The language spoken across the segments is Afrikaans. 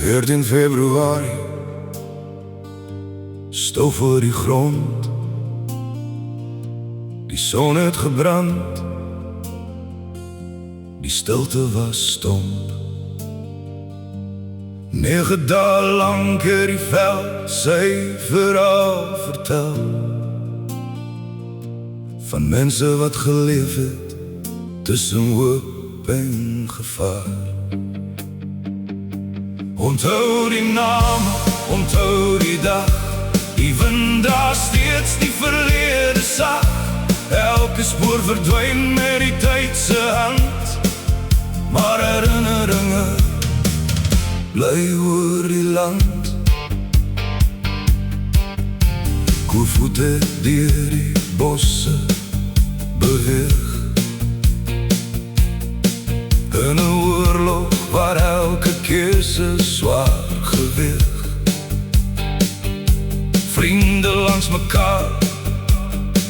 14 februari, stof voor die grond. Die son het gebrand, die stilte was stomp. 9 dae lang het die veld sy verhaal vertel, van mense wat geleef het tussen hoop en gevaar. Onthou die name, onthou die dag, die wind dra steeds die verlede sag. Elke spoor verdwyn met die tyd se hand, maar herinneringe bly oor die land. Koevoete deur die bosse beweeg, in 'n oorlog waar elke keuse swaar geweeg. Vriende langs mekaar,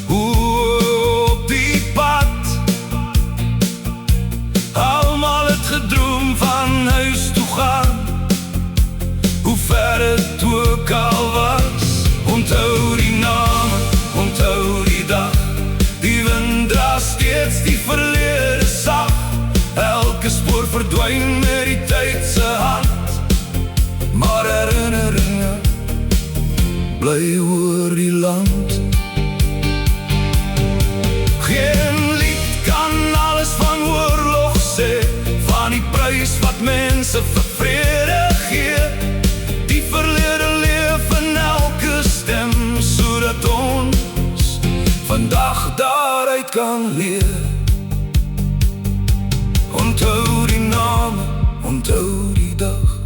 op die pad, almal het gedroom van huis toe gaan, hoe ver het ook al was. Onthou die name, onthou die dag, die wind dra steeds die verlede sag. Elke spoor verdwyn met die tyd se hand, maar herinneringe bly oor die land. Geen lied kan alles van oorlog sê, van die prys wat mense vir vrede gee. Die verlede leef in elke stem, sodat ons vandag daaruit kan leer. Onthou die name, onthou die dag,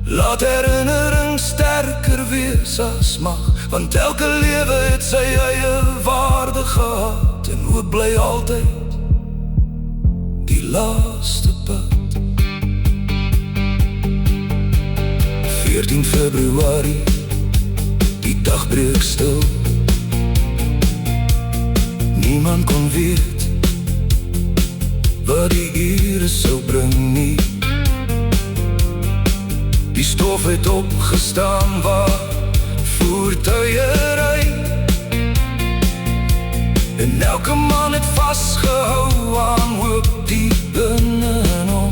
laat herinnering sterker wees as mag, want elke lewe het sy eie waarde gehad, en hoop bly altyd die laaste pad. 14 februari, die dag breek stil. Niemand kon weet wat die ure sou bring nie. Die stof het opgestaan waar voertuie ry, en elke man het vastgehou aan hoop die binnenom.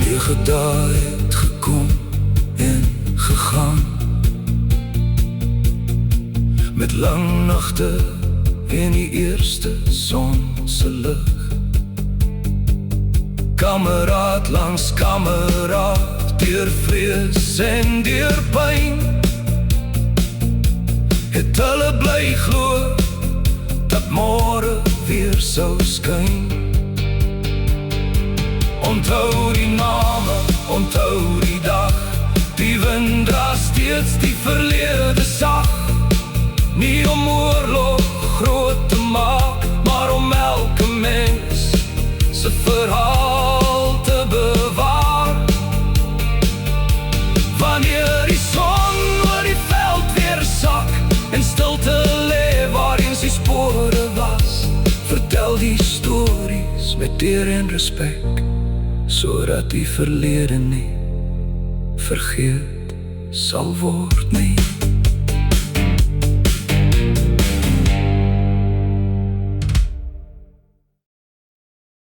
9 dae het gekom en gegaan, met lang nagte en die eerste sonse lig. Kameraad langs kameraad, deur vrees en deur pyn, het hulle bly glo dat môre weer sou skyn. Onthou die name, onthou die dag, die wind dra steeds die verlede sag. Nie om oorlog groot te maak, maar om elke mens se verhaal te bewaar. Wanneer die son oor die veld weer sak, en stilte lê waar eens die spore was, vertel die stories met eer en respek, sodat die verlede nie vergeet sal word nie.